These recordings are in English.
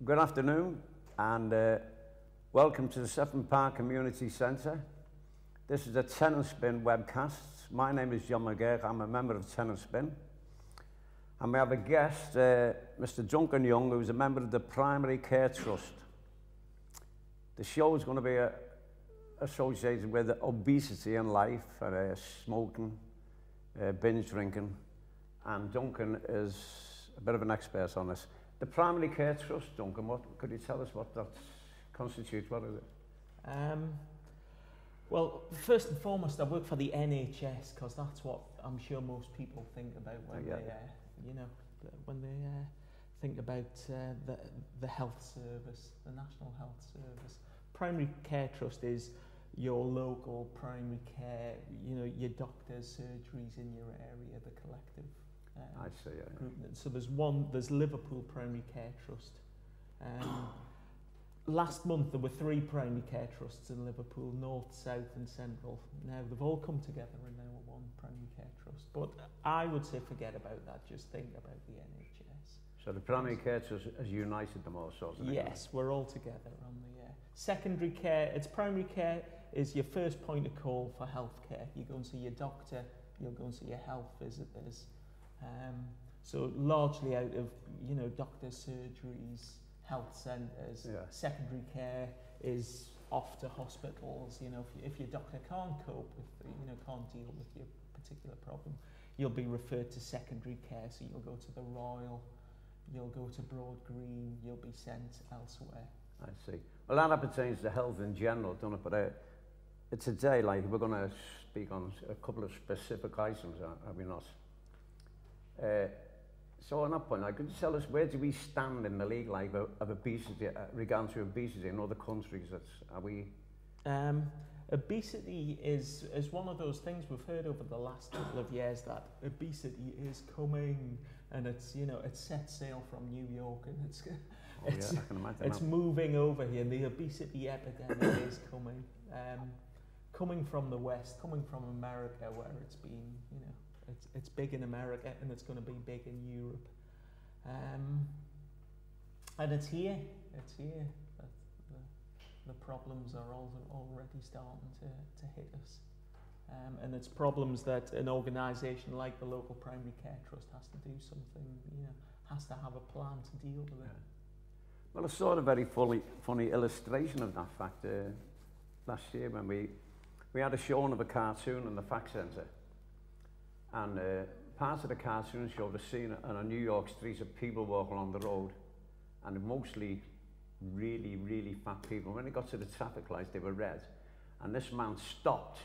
Good afternoon and welcome to the Sefton Park Community Centre. This is a Ten and Spin webcast. My name is John McGurk. I'm a member of Ten and Spin. And we have a guest, Mr. Duncan Young, who's a member of the Primary Care Trust. The show is going to be associated with obesity in life, smoking, binge drinking, and Duncan is a bit of an expert on this. The Primary Care Trust, Duncan, could you tell us what that constitutes? What is it? Well, first and foremost, I work for the NHS because that's what I'm sure most people think about when they think about the health service, the National Health Service. Primary Care Trust is your local primary care, your doctors, surgeries in your area, the collective I see, group. So there's Liverpool Primary Care Trust. Last month there were 3 primary care trusts in Liverpool, North, South and Central. Now they've all come together and now we're one primary care trust. But I would say forget about that, just think about the NHS. So the Primary Care Trust has united them all sorts of things? Yes, we're all together on the secondary care. It's primary care is your first point of call for healthcare. You go and see your doctor, you'll go and see your health visitors. So largely out of, doctors, surgeries, health centres. Yeah. Secondary care is off to hospitals. If your doctor can't cope with, can't deal with your particular problem, you'll be referred to secondary care. So you'll go to the Royal, you'll go to Broad Green, you'll be sent elsewhere. I see. Well, that pertains to health in general, doesn't it? But today, we're going to speak on a couple of specific items, are we not? So on that point, could you tell us where do we stand in the league of obesity, regarding to obesity in other countries? Are we? Obesity is one of those things we've heard over the last couple of years that obesity is coming, and it's set sail from New York and it's moving over here. The obesity epidemic is coming from the West, coming from America, where it's been it's big in America and it's going to be big in Europe, and it's here. The problems are already starting to hit us, and it's problems that an organisation like the local Primary Care Trust has to do something, has to have a plan to deal with it. Well, I saw a very funny illustration of that fact last year when we had a showing of a cartoon in the Fact Centre. And part of the cartoon showed a scene on a New York street of people walking on the road, and mostly really, really fat people. When they got to the traffic lights, they were red. And this man stopped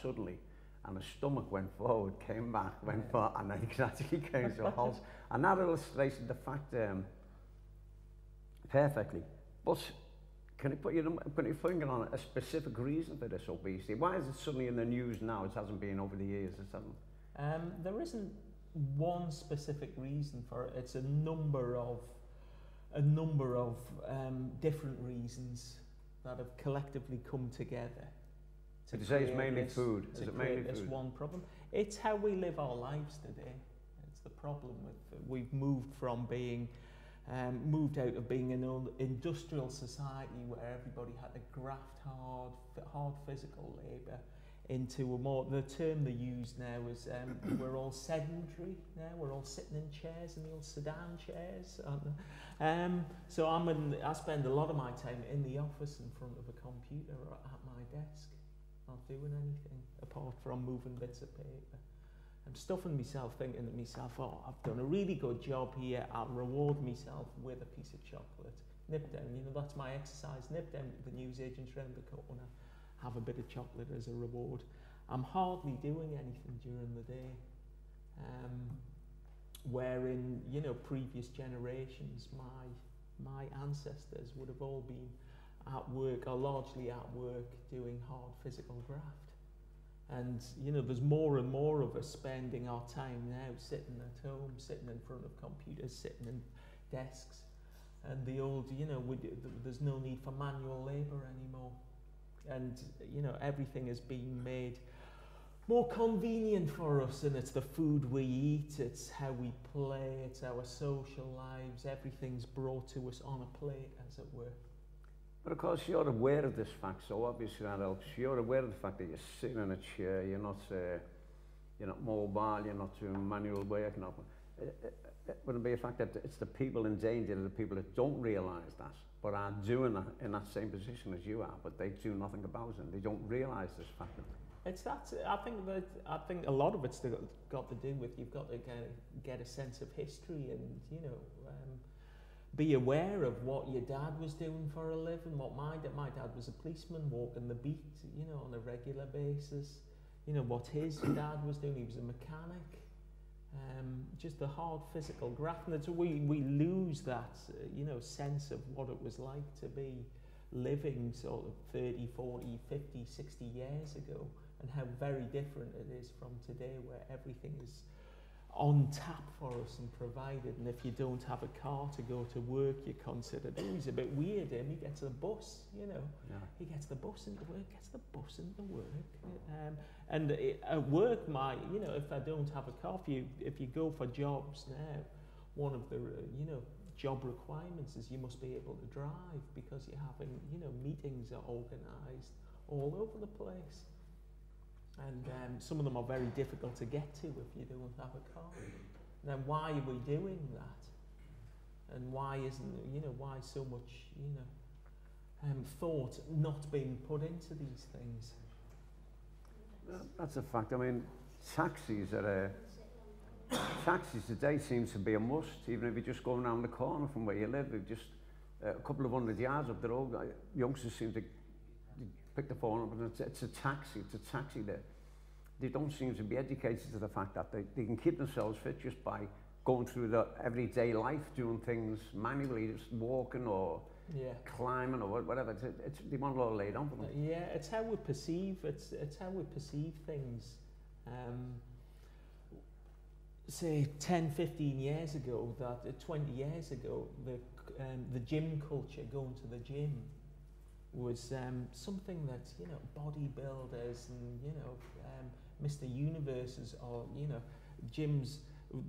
suddenly, and his stomach went forward, came back, went forward, and then he actually came to a halt. And that illustrates the fact perfectly. But can you put your finger on a specific reason for this obesity? Why is it suddenly in the news now? It hasn't been over the years. There isn't one specific reason for it. It's a number of different reasons that have collectively come together. Would you say it's mainly food? Is it mainly food? This one problem. It's how we live our lives today. It's the problem we've moved from being moved out of being an old industrial society where everybody had to graft hard physical labour into the term they use now is we're all sedentary now. We're all sitting in chairs, in the old sedan chairs. So I spend a lot of my time in the office in front of a computer or at my desk, not doing anything apart from moving bits of paper. I'm stuffing myself, thinking to myself, oh, I've done a really good job here. I'll reward myself with a piece of chocolate. Nip down, that's my exercise. Nip down to the newsagents round the corner. Have a bit of chocolate as a reward. I'm hardly doing anything during the day. Wherein, previous generations, my ancestors would have all been at work, or largely at work, doing hard physical graft. And, there's more and more of us spending our time now sitting at home, sitting in front of computers, sitting in desks. And the old, there's no need for manual labour anymore. And, everything is being made more convenient for us, and it's the food we eat, it's how we play, it's our social lives, everything's brought to us on a plate, as it were. But of course you're aware of this fact, so obviously that helps. You're aware of the fact that you're sitting in a chair, you're not mobile, you're not doing manual work. Wouldn't it be a fact that it's the people in danger, the people that don't realise that, but are doing that in that same position as you are, but they do nothing about it, and they don't realise this fact. It's that, I think a lot of it's got to do with, you've got to get a sense of history and, you know, be aware of what your dad was doing for a living, what my dad was a policeman walking the beat, you know, on a regular basis, you know, what his dad was doing, he was a mechanic, just the hard physical graft, and we lose that, you know, sense of what it was like to be living sort of 30, 40, 50, 60 years ago, and how very different it is from today, where everything is on tap for us and provided, and if you don't have a car to go to work, you're considered, oh, he's a bit weird, him, he gets the bus, you know, he gets the bus into work, and at work, you know, if I don't have a car, if you go for jobs now, one of the, you know, job requirements is you must be able to drive, because you're having, you know, meetings are organised all over the place. And some of them are very difficult to get to if you don't have a car. Then why are we doing that? And why isn't, you know, why so much, you know, thought not being put into these things? That's a fact. I mean, taxis today seem to be a must, even if you're just going around the corner from where you live. Just a couple of 100 yards up the road, youngsters seem to pick the phone up, and it's a taxi there. They don't seem to be educated to the fact that they can keep themselves fit just by going through the everyday life, doing things manually, just walking or climbing or whatever. They want it all laid on for them. Yeah, it's how we perceive. It's how we perceive things. Say 10, 15 years ago, 20 years ago, the gym culture, going to the gym, was something that, you know, bodybuilders and, you know, Mr. Universes, or, you know, gyms,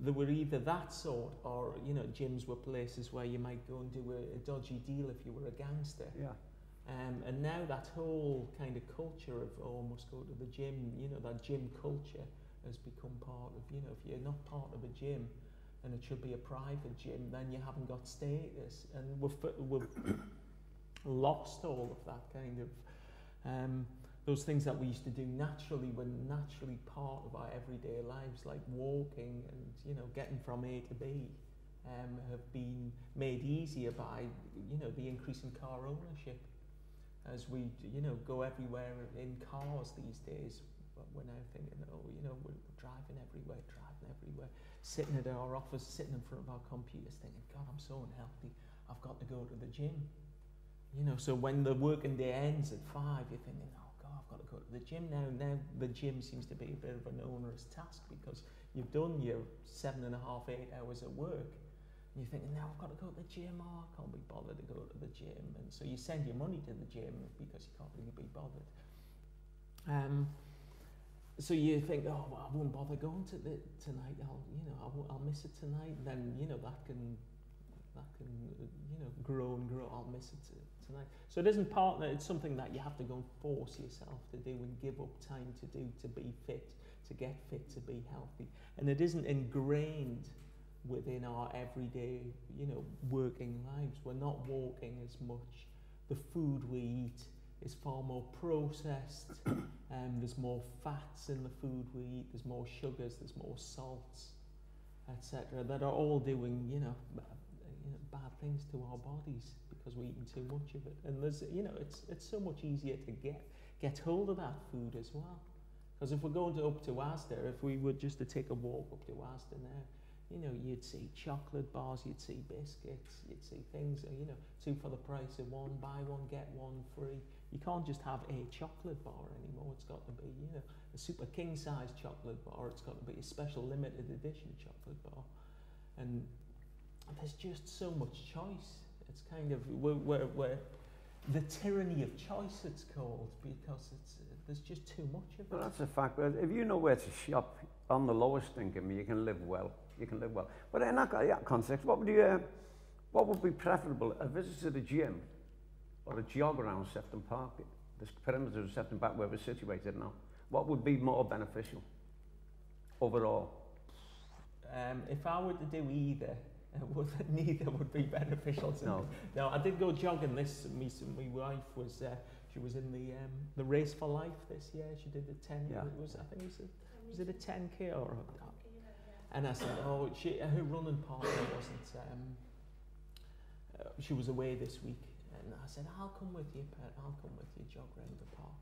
they were either that sort, or, you know, gyms were places where you might go and do a dodgy deal if you were a gangster. Yeah. And now that whole kind of culture of, oh, must go to the gym, you know, that gym culture has become part of, you know, if you're not part of a gym, and it should be a private gym, then you haven't got status. And we've lost all of that kind of, those things that we used to do naturally, were naturally part of our everyday lives, like walking and, you know, getting from A to B, have been made easier by, you know, the increase in car ownership. As we, you know, go everywhere in cars these days, we're now thinking, oh, you know, we're driving everywhere, sitting at our office, sitting in front of our computers, thinking, God, I'm so unhealthy, I've got to go to the gym. You know, so when the working day ends at 5, you're thinking, oh God, I've got to go to the gym now. Now the gym seems to be a bit of an onerous task, because you've done your 7.5, 8 hours at work. And you're thinking, now I've got to go to the gym, oh, I can't be bothered to go to the gym. And so you send your money to the gym because you can't really be bothered. So you think, oh, well, I won't bother going to tonight. I'll miss it tonight. And then, you know, that can you know, grow and grow. I'll miss it tonight. So it isn't partner. It's something that you have to go and force yourself to do and give up time to do, to be fit, to get fit, to be healthy. And it isn't ingrained within our everyday, you know, working lives. We're not walking as much. The food we eat is far more processed. There's more fats in the food we eat. There's more sugars. There's more salts, etc. That are all doing, you know, bad things to our bodies because we're eating too much of it. And there's, you know, it's so much easier to get hold of that food as well. Because if we're going up to Asda, if we were just to take a walk up to Asda now, you know, you'd see chocolate bars, you'd see biscuits, you'd see things, you know, 2 for the price of 1, buy 1, get 1 free. You can't just have a chocolate bar anymore. It's got to be, you know, a super king size chocolate bar. It's got to be a special limited edition chocolate bar. And there's just so much choice. It's kind of, we're the tyranny of choice, it's called, because there's just too much of it. Well, that's a fact. But if you know where to shop on the lowest income, you can live well. You can live well. But in that context, what would be preferable? A visit to the gym or a jog around Sefton Park, the perimeter of Sefton Park where we're situated now? What would be more beneficial overall? If I were to do either, neither would be beneficial to me. No, I did go jogging this. My wife was she was in the Race for Life this year. She did a 10. Yeah. I think was it a 10k or? And I said, oh, her running partner wasn't. She was away this week, and I said, I'll come with you, Pet. I'll come with you, jog round the park.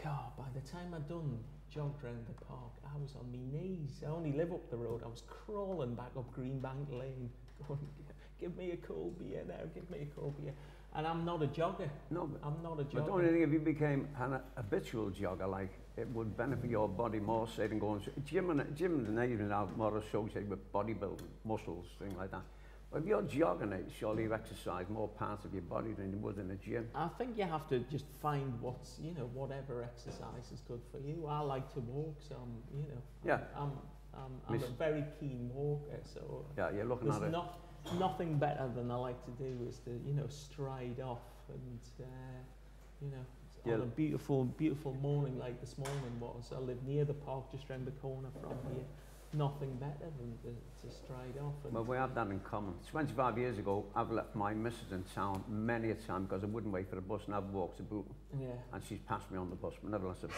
God, by the time I'd done jogged round the park, I was on my knees. I only live up the road. I was crawling back up Greenbank Lane, going, give me a cold beer now, give me a cold beer. And I'm not a jogger. No, I'm not a jogger. But don't you think if you became an habitual jogger, like, it would benefit your body more, say, than going to gym and even now more associated with bodybuilding, muscles, things like that. But if you're jogging it, surely you exercise more parts of your body than you would in a gym. I think you have to just find what's, whatever exercise is good for you. I like to walk, so I'm a very keen walker, so yeah, you're looking at it. Nothing better than I like to do is to, stride off and, on a beautiful morning like this morning was. I live near the park, just round the corner from here. Nothing better than to stride off. Well, we have that in common. 25 years ago, I've left my missus in town many a time because I wouldn't wait for the bus, and I've walked to Booton. Yeah. And she's passed me on the bus, but never left a bit.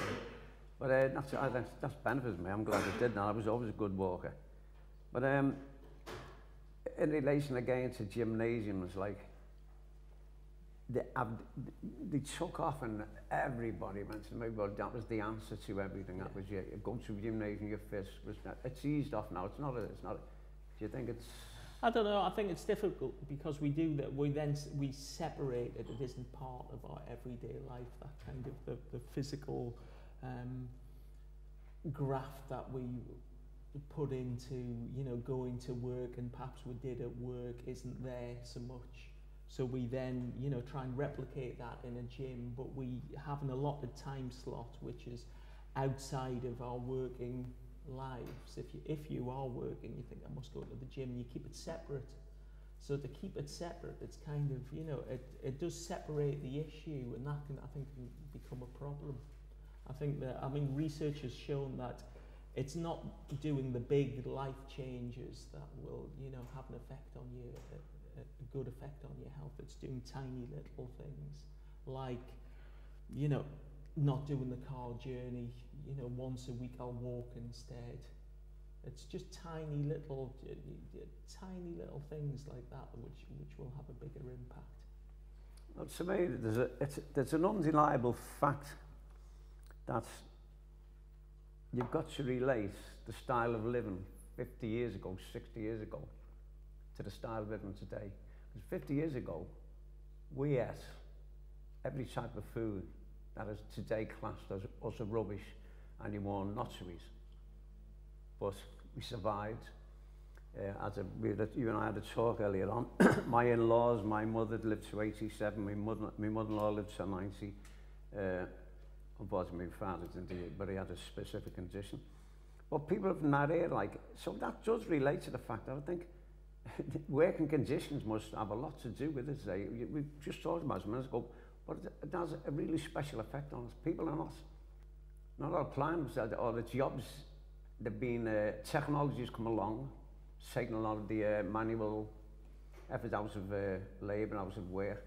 But that's benefits me. I'm glad I did that. I was always a good walker. But in relation again to gymnasiums, like, they took off and everybody went to me, well, that was the answer to everything. Yeah. That was, you go to a gymnasium, your fist was, it's eased off now. It's not, do you think it's? I don't know, I think it's difficult because we do that, we separate it. It isn't part of our everyday life, that kind of the physical graft that we put into, going to work, and perhaps we did at work isn't there so much. So we then, try and replicate that in a gym, but we have an allotted time slot which is outside of our working lives. If you are working, you think I must go to the gym, you keep it separate. So to keep it separate, it's kind of, it does separate the issue, and that can, I think, can become a problem. I think that, research has shown that it's not doing the big life changes that will, have an effect on you. A good effect on your health. It's doing tiny little things like, not doing the car journey, once a week I'll walk instead. It's just tiny little things like that which will have a bigger impact. Well, to me, there's an undeniable fact that you've got to relate the style of living 50 years ago, 60 years ago, to the style of living today. Because 50 years ago, we ate every type of food that is today classed as utter rubbish, and you wore notcheries. But we survived. You and I had a talk earlier on. My in-laws, my mother lived to 87, my mother-in-law lived to 90. Unfortunately, my father didn't, but he had a specific condition. But people from that era, so that does relate to the fact that I think working conditions must have a lot to do with it today. We just talked about it a minute ago, but it has a really special effect on us. People are not applying themselves, or the jobs, technology's come along, it's taken a lot of the manual effort out of labour, out of work.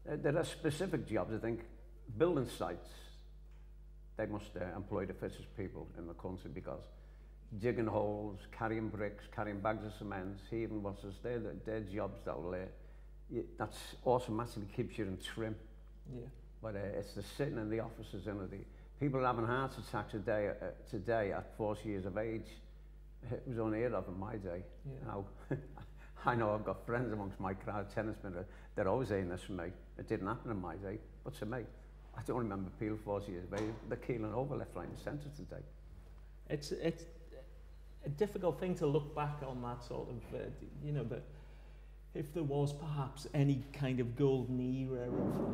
There are specific jobs, I think, building sites, they must employ the fittest people in the country, because digging holes, carrying bricks, carrying bags of cement, heaving what's there, they're jobs that will, that's automatically keeps you in trim. Yeah. But it's the sitting in the offices, the people having heart attacks today at 40 years of age. It was unheard of in my day. Yeah. Now, I know I've got friends amongst my crowd, tennismen, they're always saying this for me. It didn't happen in my day, but to me, I don't remember people 40 years of age. They're keeling over left, right and centre today. It's a difficult thing to look back on that sort of, if there was perhaps any kind of golden era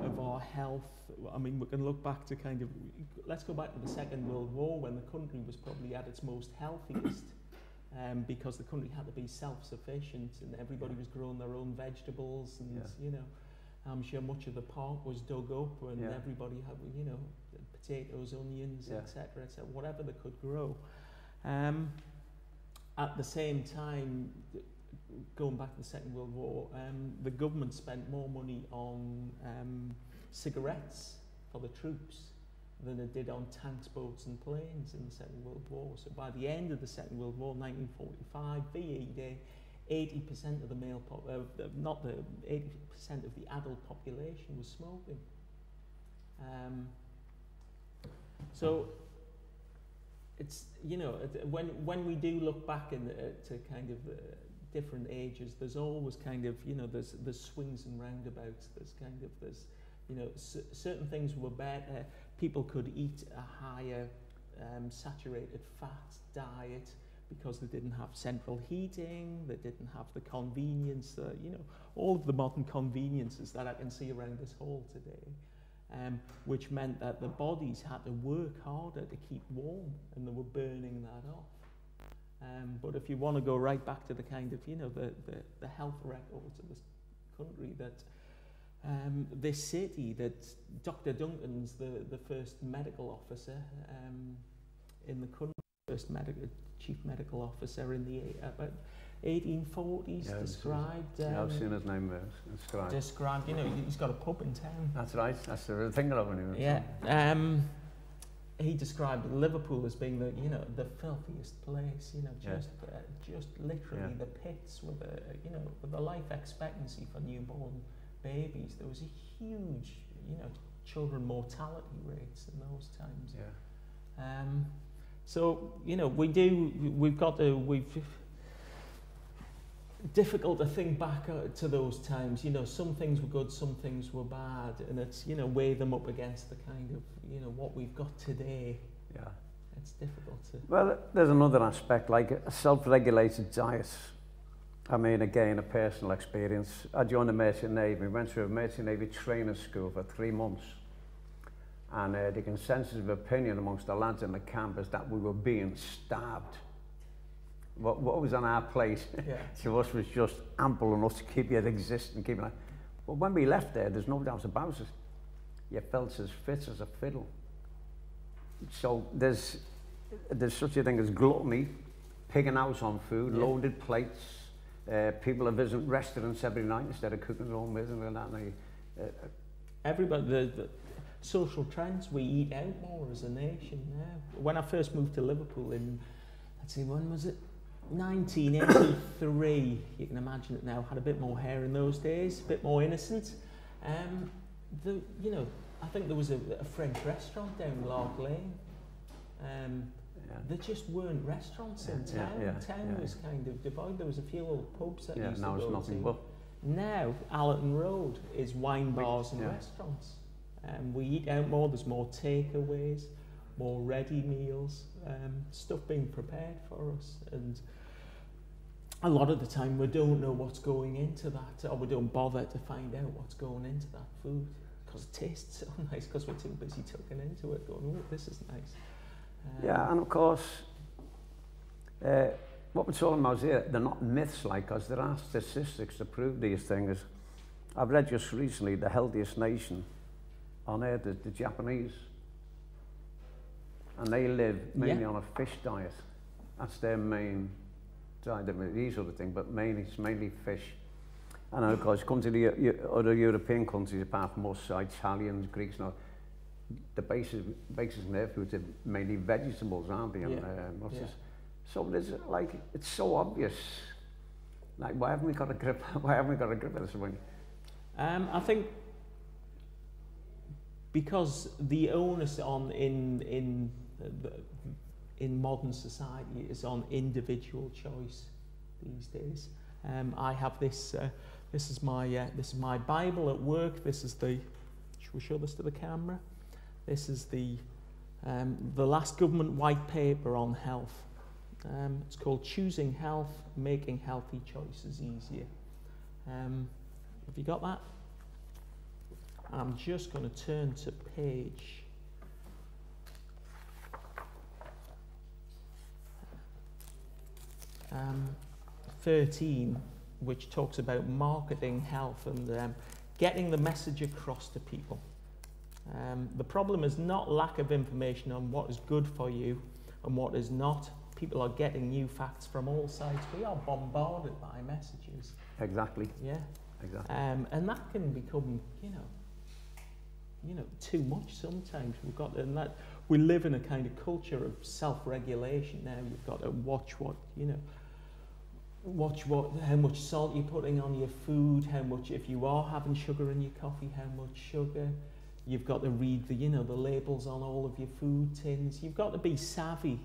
of our health. I mean, we can look back to kind of, let's go back to the Second World War, when the country was probably at its most healthiest, because the country had to be self-sufficient and everybody was growing their own vegetables, and you know, I'm sure much of the park was dug up, and everybody had, you know, potatoes, onions, etc., whatever they could grow. At the same time, going back to the Second World War, the government spent more money on cigarettes for the troops than it did on tanks, boats and planes in the Second World War. So by the end of the Second World War, 1945, VE Day, 80% of the male, 80% of the adult population was smoking. So it's, you know, when we do look back to kind of different ages, there's always kind of, you know, there's swings and roundabouts. There's you know, certain things were better. People could eat a higher saturated fat diet because they didn't have central heating, they didn't have the convenience, you know, all of the modern conveniences that I can see around this hall today, which meant that the bodies had to work harder to keep warm, and they were burning that off. But if you want to go right back to the kind of, you know, the health records of this country, that this city, that Dr. Duncan's the first medical officer in the country, first chief medical officer in the about 1840s, described. I've seen his name described. Described, you know, he's got a pub in town. That's right, that's the thing that I knew. Yeah. He described Liverpool as being the, you know, the filthiest place, you know, just literally the pits with the, you know, with the life expectancy for newborn babies. There was a huge, you know, children mortality rates in those times. Yeah. So, you know, difficult to think back to those times. You know, some things were good, some things were bad, and it's, you know, weigh them up against the kind of, you know, what we've got today. Yeah. It's difficult to... Well, there's another aspect, like a self-regulated diet. I mean, again, a personal experience. I joined the Merchant Navy. We went through a Merchant Navy training school for 3 months. And the consensus of opinion amongst the lads in the camp is that we were being starved. What was on our plate to us was just ample enough to keep you existing, keep it. But when we left there, there's no doubt about it. You felt as fit as a fiddle. So there's such a thing as gluttony, pigging out on food, loaded plates. People are visiting restaurants every night instead of cooking their own meals and that. Everybody, the social trends, we eat out more as a nation now. When I first moved to Liverpool in, let's see, when was it? 1983, you can imagine it now, had a bit more hair in those days, a bit more innocent. You know, I think there was a French restaurant down Lark Lane. There just weren't restaurants in town. Town was kind of devoid. There was a few old pubs that used to go to. Now it's nothing but. Now, Allerton Road is wine bars and restaurants. We eat out more, there's more takeaways, more ready meals, stuff being prepared for us, and a lot of the time we don't know what's going into that, or we don't bother to find out what's going into that food because it tastes so nice, because we're too busy tucking into it going, oh, this is nice. Yeah, and of course what we're talking about here, they're not myths, like, because there are statistics to prove these things. I've read just recently the healthiest nation on earth is the Japanese. And they live mainly on a fish diet. That's their main diet. These other things, but it's mainly fish. And of course, come to the other European countries, apart from us, Italians, Greeks, now, the basis in their food are mainly vegetables, aren't they? And, so there's, like, it's so obvious. Like, why haven't we got a grip? Why haven't we got a grip of this one? I think because the onus in modern society is on individual choice these days. I have this. This is my Bible at work. This is the. Should we show this to the camera? This is the last government white paper on health. It's called Choosing Health, Making Healthy Choices Easier. Have you got that? I'm just going to turn to page 13, which talks about marketing health and getting the message across to people. The problem is not lack of information on what is good for you and what is not. People are getting new facts from all sides. We are bombarded by messages. Exactly. Yeah. Exactly. And that can become, too much sometimes. We live in a kind of culture of self-regulation now. You've got to watch how much salt you're putting on your food, how much, if you are having sugar in your coffee, how much sugar. You've got to read the labels on all of your food tins. You've got to be savvy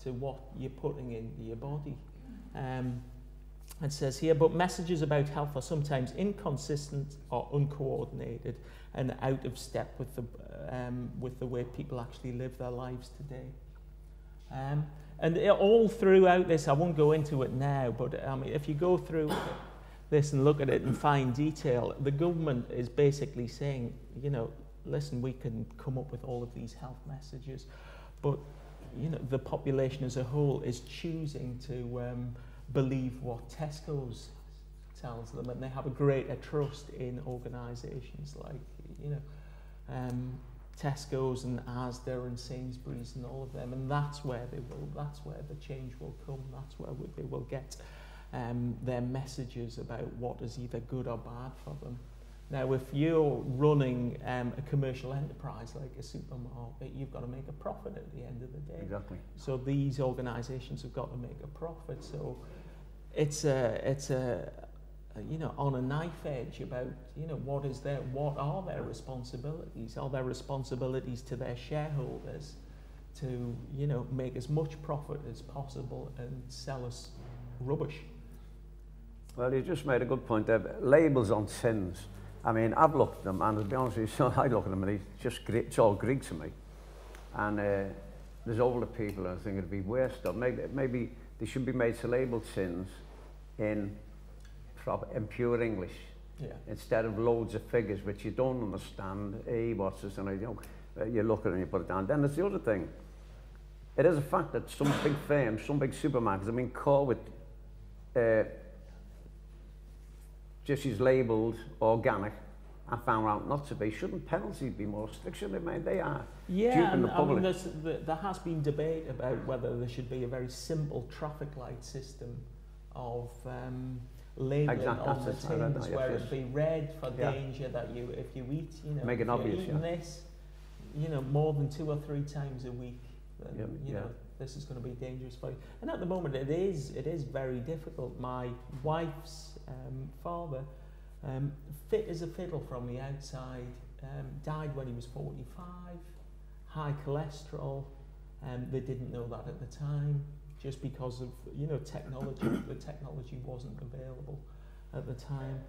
to what you're putting into your body. It says here, but messages about health are sometimes inconsistent or uncoordinated and out of step with the way people actually live their lives today. And all throughout this, I won't go into it now, but if you go through this and look at it in fine detail, the government is basically saying, listen, we can come up with all of these health messages, but the population as a whole is choosing to believe what Tesco's tells them, and they have a greater trust in organisations like Tesco's and Asda and Sainsbury's and all of them, and that's where the change will come. That's where they will get their messages about what is either good or bad for them. Now, if you're running a commercial enterprise like a supermarket, you've got to make a profit at the end of the day. Exactly. So these organisations have got to make a profit. So it's on a knife edge about what are their responsibilities? Are there responsibilities to their shareholders to make as much profit as possible and sell us rubbish? Well, you just made a good point there. Labels on tins. I mean, I've looked at them, and to be honest with you, I look at them, and it's all Greek to me. And there's older people, and I think it'd be worse stuff. Maybe they should be made to label tins in pure English, instead of loads of figures which you don't understand. What's this? And you look at it and you put it down. Then there's the other thing. It is a fact that some big firms, some big supermarkets, Corwith, just is labelled organic and found out not to be. Shouldn't penalties be more strict? Shouldn't they? They are. Yeah, and I mean, there has been debate about whether there should be a very simple traffic light system of labelling on the tins, where it'd be red for danger, that if you eat, make it obvious, eating this, more than 2 or 3 times a week, then, this is going to be dangerous for you. And at the moment, it is very difficult. My wife's father, fit as a fiddle from the outside, died when he was 45, high cholesterol, they didn't know that at the time, just because of technology. The technology wasn't available at the time.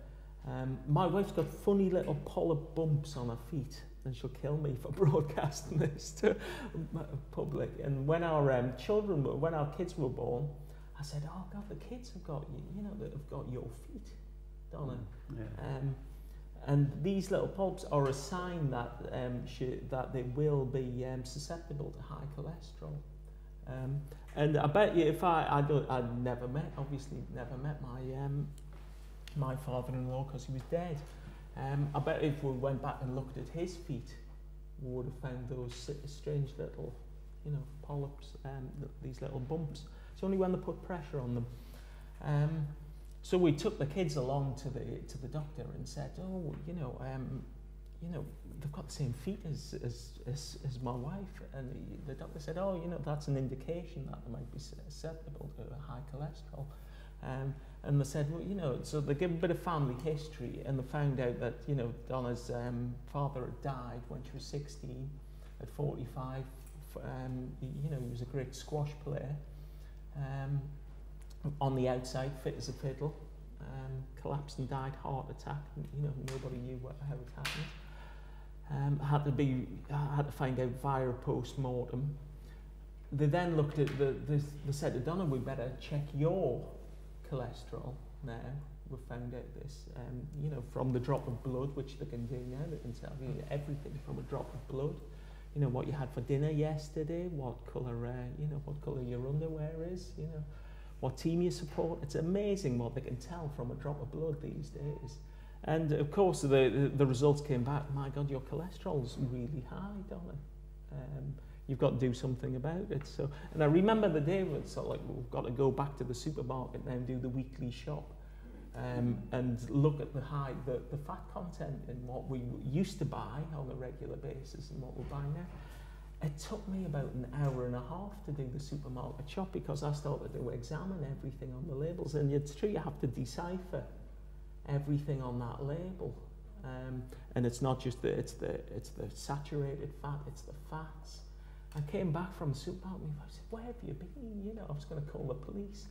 My wife's got funny little polyp bumps on her feet, and she'll kill me for broadcasting this to public. And when our kids were born, I said, "Oh God, the kids have got that have got your feet, Donna." And these little polyps are a sign that that they will be susceptible to high cholesterol. And I bet you, if I'd never met my father-in-law because he was dead. I bet if we went back and looked at his feet, we would have found those strange little, polyps, these little bumps. It's only when they put pressure on them. So we took the kids along to the doctor and said, "Oh, they've got the same feet as my wife." And the doctor said, "Oh, that's an indication that they might be susceptible to high cholesterol." And they said, well, so they gave a bit of family history, and they found out that, Donna's father had died when she was 16. At 45, he was a great squash player. On the outside, fit as a fiddle, collapsed and died, heart attack. Nobody knew how it happened. Had to find out via post-mortem. They then looked at they said to Donna, "We better check your cholesterol now, we've found out this, you know, from the drop of blood, which they can do now. They can tell you everything from a drop of blood. You know, what you had for dinner yesterday, what colour, you know, what colour your underwear is, you know, what team you support. It's amazing what they can tell from a drop of blood these days. And of course, the results came back. My God, your cholesterol's really high, darling. You've got to do something about it. So, and I remember the day when it's sort of like we've got to go back to the supermarket now and do the weekly shop, and look at the fat content in what we used to buy on a regular basis and what we buy now. It took me about an hour and a half to do the supermarket shop because I started to examine everything on the labels. And it's true, you have to decipher everything on that label. And it's not just it's the saturated fat, it's the fats. I came back from the supermarket and I said, where have you been? You know, I was going to call the police.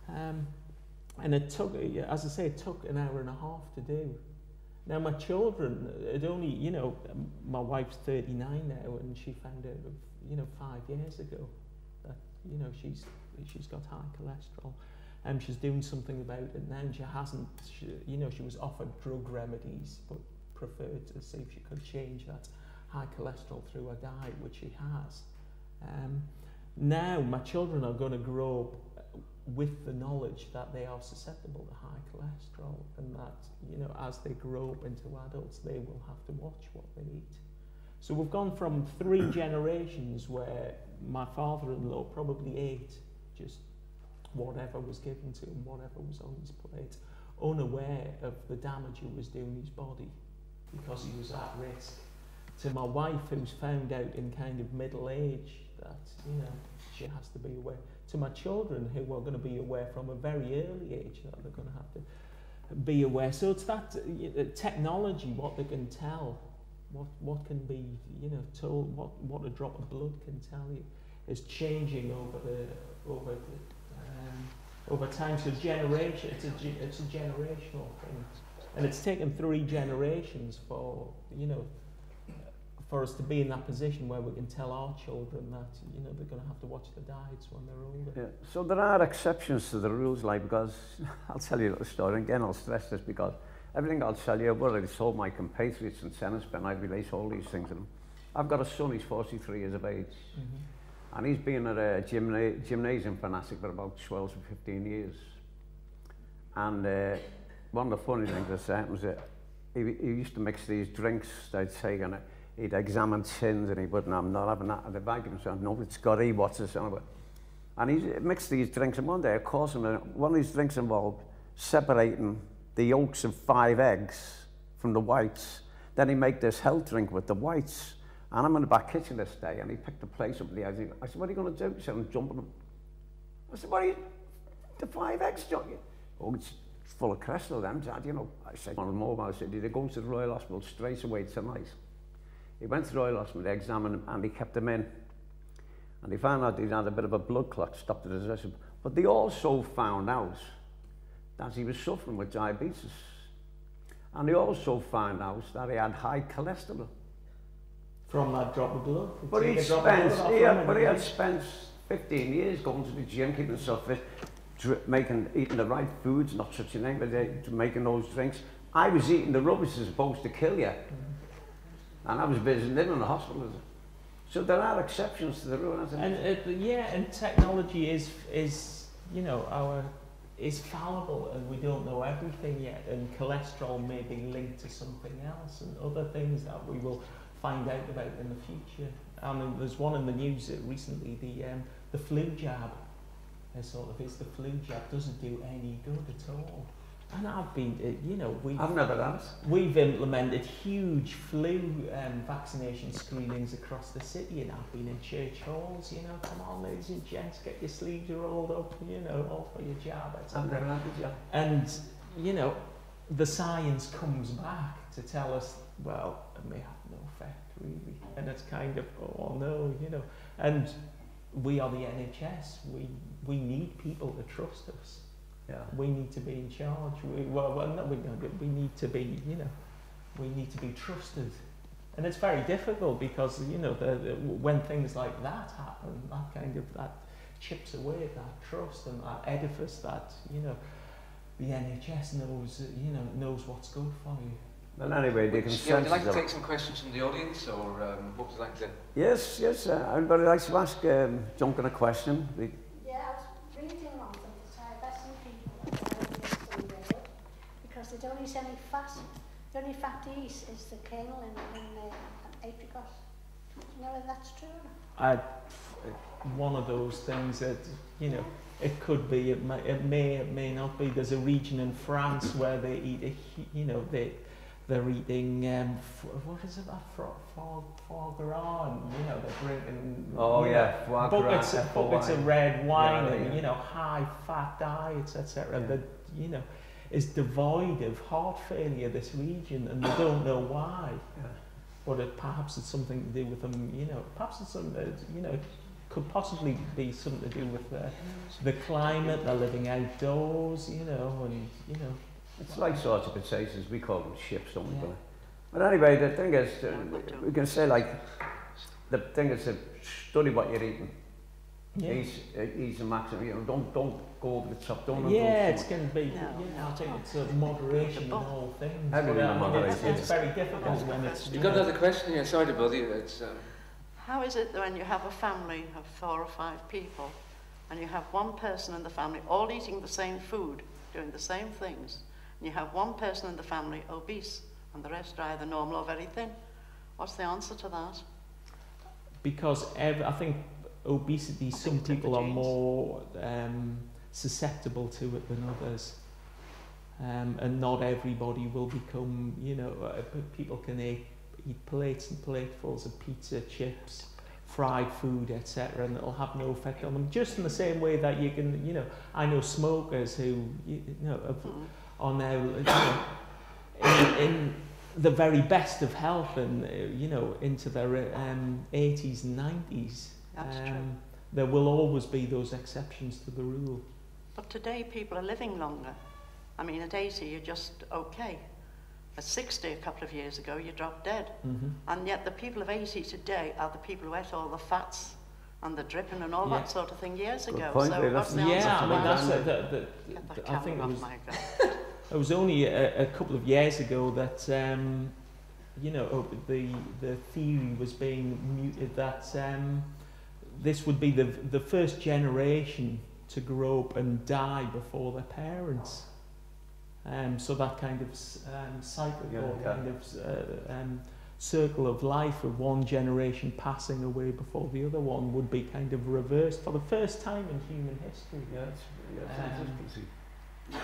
And it took, as I say, it took an hour and a half to do. Now my children, it only, you know, my wife's 39 now, and she found out, you know, 5 years ago that, you know, she's got high cholesterol, and she's doing something about it now. And she hasn't, you know, she was offered drug remedies, but preferred to see if she could change that high cholesterol through her diet, which she has. Now my children are going to grow up with the knowledge that they are susceptible to high cholesterol, and that, you know, as they grow up into adults, they will have to watch what they eat. So we've gone from 3 generations where my father-in-law probably ate just whatever was given to him, whatever was on his plate, unaware of the damage he was doing his body because he was at risk, to my wife, who's found out in kind of middle age that, you know, she has to be aware, to my children, who are going to be aware from a very early age that they're going to have to be aware. So it's that technology, what they can tell, what can be, you know, told, what a drop of blood can tell you, is changing over time. So generation, it's a generational thing, and it's taken 3 generations for, you know, for us to be in that position where we can tell our children that, you know, they're going to have to watch the diets when they're older. Yeah. So there are exceptions to the rules, like, because I'll tell you a little story, and again I'll stress this because everything I'll tell you, I've already told my compatriots in tennis, but I relate all these things to them. I've got a son, he's 43 years of age, and he's been at a gymnasium fanatic for about 12 to 15 years. And one of the funny things that happens is he used to mix these drinks they'd take, and he'd examine tins, and he wouldn't, I'm not having that. And if I give him something, no, it's got what's this? And he mixed these drinks, and one day, of course, one of these drinks involved separating the yolks of 5 eggs from the whites. Then he made this health drink with the whites. And I'm in the back kitchen this day, and he picked the place up in the eggs. I said, what are you going to do? He said, I'm jumping them. I said, what are you, the 5 eggs, jumping? Oh, it's full of cholesterol, them, Dad, you know. I said, on the mobile, I said, did he go to the Royal Hospital straight away tonight? He went to the Royal Hospital, they examined him, and he kept him in. And they found out he had a bit of a blood clot, stopped the digestion. But they also found out that he was suffering with diabetes. And they also found out that he had high cholesterol. From that drop of blood? But he had spent 15 years going to the gym, keeping himself fit, eating the right foods, not such a thing, but making those drinks. I was eating the rubbish that's supposed to kill you. And I was visiting him in the hospital. So there are exceptions to the rule. And and technology is you know, is fallible, and we don't know everything yet. And cholesterol may be linked to something else, and other things that we will find out about in the future. I mean, there's one in the news recently, the flu jab. The flu jab doesn't do any good at all. And I've been, you know, I've never done it. We've implemented huge flu vaccination screenings across the city, and I've been in church halls, you know, come on, ladies and gents, get your sleeves rolled up, you know, all for your jab, etc. I've never had the jab. And, you know, the science comes back to tell us, well, it may have no effect, really. And it's kind of, oh no, you know. And we are the NHS. We need people to trust us. Yeah. We need to be in charge. We need to be, you know, we need to be trusted. And it's very difficult because, you know, when things like that happen, that chips away at that trust and that edifice that, you know, the NHS knows, knows what's good for you. Well, anyway, the consensus. Would you like to take some questions from the audience, or what would you like to? Yes, anybody likes to ask Duncan a question? Yeah, I was reading on them to say that some people are very good because they don't eat any fat. The only fat they eat is the kernel and apricot. Do you know whether that's true or not? One of those things that, it could be, it may not be. There's a region in France where they eat, they're eating, what is it, foie gras, and, they're drinking buckets of red wine, and, high fat diets, etc. That, is devoid of heart failure, this region, and they don't know why. But perhaps it's something to do with them, perhaps it's something that, could possibly be something to do with the climate, they're living outdoors, and, It's like sorts of potatoes, we call them chips, don't we? Yeah. But anyway, the thing is, we can say, like, the thing is to study what you're eating. Yeah. Eat the maximum, don't go over the top. Don't it's going to be, I think it's a moderation in all things. It's very difficult when it's... You've got another question here, sorry to bother you. How is it that when you have a family of 4 or 5 people, and you have one person in the family all eating the same food, doing the same things, and you have one person in the family obese, and the rest are either normal or very thin? What's the answer to that? Because I think obesity, some people are more susceptible to it than others. And not everybody will become, people can eat plates and platefuls of pizza, chips, fried food, etc., and it'll have no effect on them. Just in the same way that you can, I know smokers who, are now, in the very best of health and, into their 80s and 90s. That's true. There will always be those exceptions to the rule. But today people are living longer. I mean, at 80 you're just okay. At 60 a couple of years ago you dropped dead. And yet the people of 80 today are the people who ate all the fats and the dripping and all that sort of thing years ago. Point, so what's the answer to that? Get that camera off my God. It was only a couple of years ago that the theory was being mooted that this would be the first generation to grow up and die before their parents. So that kind of cycle, kind of circle of life of one generation passing away before the other one would be kind of reversed for the first time in human history.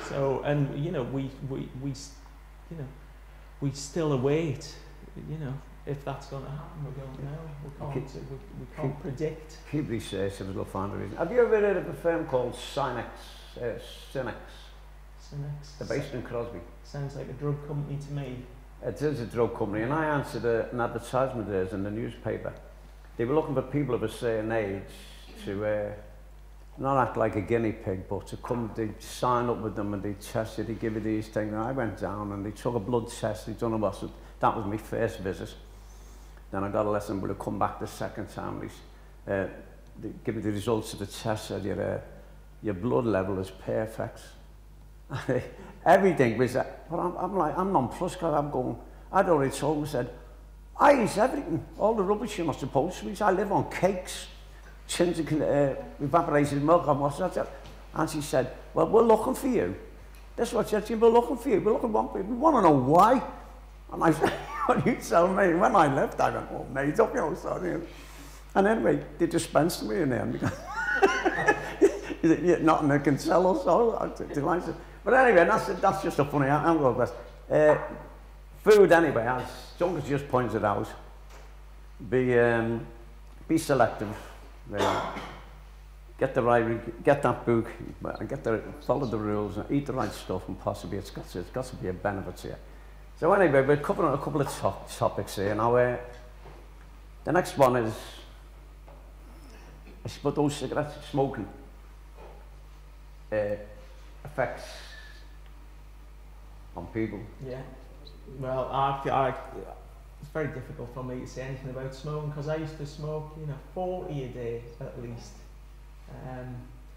So, and we still await, if that's going to happen. We don't know. We can't predict. Keep research and we'll find a reason. Have you ever heard of a firm called Synex? They're based in Crosby. Sounds like a drug company to me. It is a drug company, and I answered an advertisement there in the newspaper. They were looking for people of a certain age to not act like a guinea pig, but to come, they'd sign up with them and they'd test you, they'd give you these things. And I went down and they took a blood test, they'd done a what, so that was my first visit. Then I got a lesson, but I come back the second time, they give me the results of the test, said your blood level is perfect. Everything was that, but I'm like, I'm nonplussed because I'm going, I'd already told them, I said, I eat everything, all the rubbish you're not supposed to eat. I live on cakes, tins of evaporated milk and what's that. And she said, well, we're looking for you. That's what she said, we're looking for you, we're looking for you. We want to know why. And I said, what you tell me? When I left, I went, oh, made up, sorry. And anyway, they dispensed me in there. Nothing I can tell us, so delighted. But anyway, that's just a funny angle of this. Food anyway, as Duncan's just pointed out, be selective. Get that book, follow the rules, and eat the right stuff, and possibly it's got to be a benefit to you. So anyway, we're covering a couple of topics here. Now, the next one is, I suppose those cigarettes, smoking, effects on people. Yeah. Well, it's very difficult for me to say anything about smoking because I used to smoke, 40 a day at least.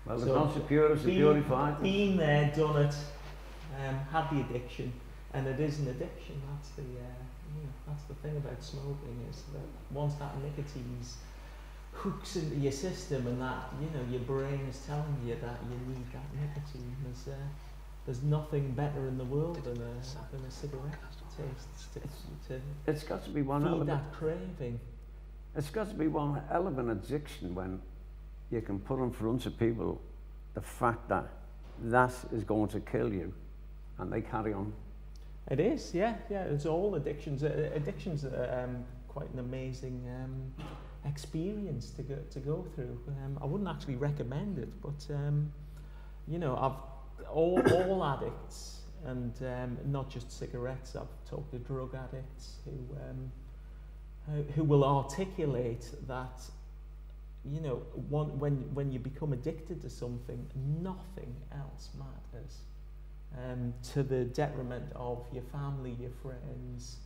Well, the non-pure is the purified. Been there, done it. had the addiction, and it is an addiction. That's the that's the thing about smoking, is that once that nicotine hooks into your system, and that your brain is telling you that you need that nicotine. There's nothing better in the world than a cigarette taste It's got to be one feed element. that craving. It's got to be one hell of an addiction when you can put in front of people the fact that that is going to kill you, and they carry on. It is, yeah. It's all addictions. Addictions are quite an amazing experience to go through. I wouldn't actually recommend it, but all addicts, and not just cigarettes. I've talked to drug addicts who will articulate that when you become addicted to something, nothing else matters, to the detriment of your family, your friends,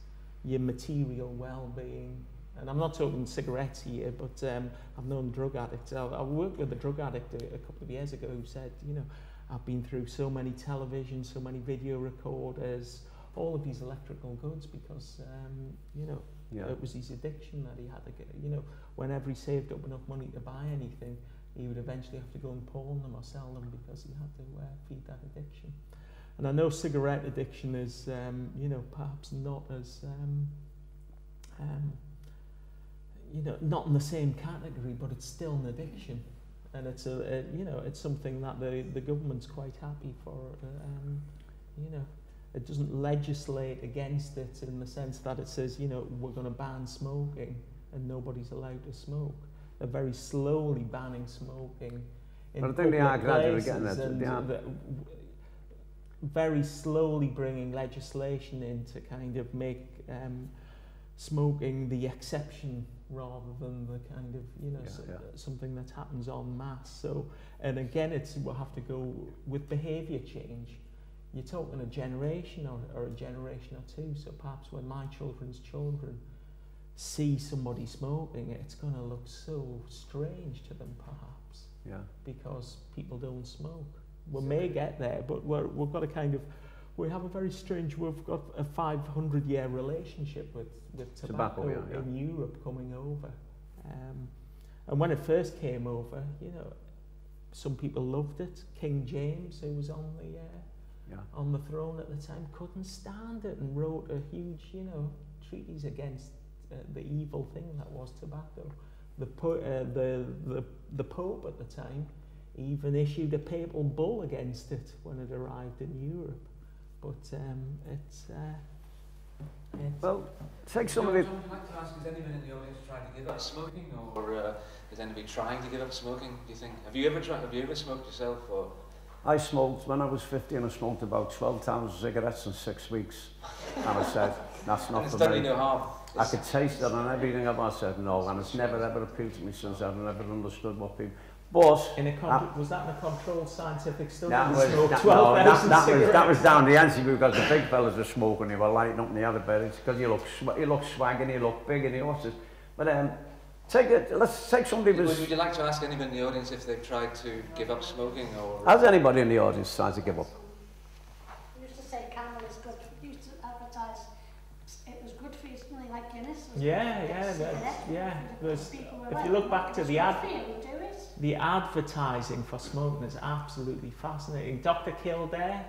your material well-being. And I'm not talking cigarettes here, but I've known drug addicts. I worked with a drug addict a couple of years ago who said, I've been through so many televisions, so many video recorders, all of these electrical goods, because it was his addiction that he had to get. Whenever he saved up enough money to buy anything, he would eventually have to go and pawn them or sell them, because he had to feed that addiction. And I know cigarette addiction is, perhaps not as, not in the same category, but it's still an addiction. And it's it's something that the government's quite happy for. It doesn't legislate against it in the sense that it says, we're going to ban smoking and nobody's allowed to smoke. They're very slowly banning smoking in But I think they are gradually places, getting it. and very slowly bringing legislation in to kind of make smoking the exception rather than the kind of something that happens en masse. So, and again, we'll have to go with behaviour change. You're talking a generation or a generation or two. So perhaps when my children's children see somebody smoking, it's going to look so strange to them, perhaps. Yeah. Because people don't smoke. We may get there, but we've got a kind of, we've got a 500-year relationship with tobacco in Europe coming over. And when it first came over, some people loved it. King James, who was on the throne at the time, couldn't stand it and wrote a huge, treatise against the evil thing that was tobacco. The Pope at the time even issued a papal bull against it when it arrived in Europe. But it's well, take some of it. I'd like to ask, is anyone in the audience trying to give up smoking, or is anybody trying to give up smoking? Do you think? Have you ever smoked yourself, or? I smoked when I was 15. I smoked about 12,000 cigarettes in 6 weeks, and I said, "That's not for me." It's done you no harm. I could taste it and everything. I said no, and it's never ever appealed to me since. I've never understood what people. But was that in a controlled scientific study? That was down the NC because the big fellas were smoking. They were lighting up in the other bed. Because you look swag and you look big and you what's this. But let's take somebody. Would you like to ask anyone in the audience if they've tried to give up smoking, or? Has anybody in the audience tried to give up? We used to say Camel is good. We used to advertise it was good for you, something like Guinness. If you look back to the advertising for smoking is absolutely fascinating. Dr. Kildare,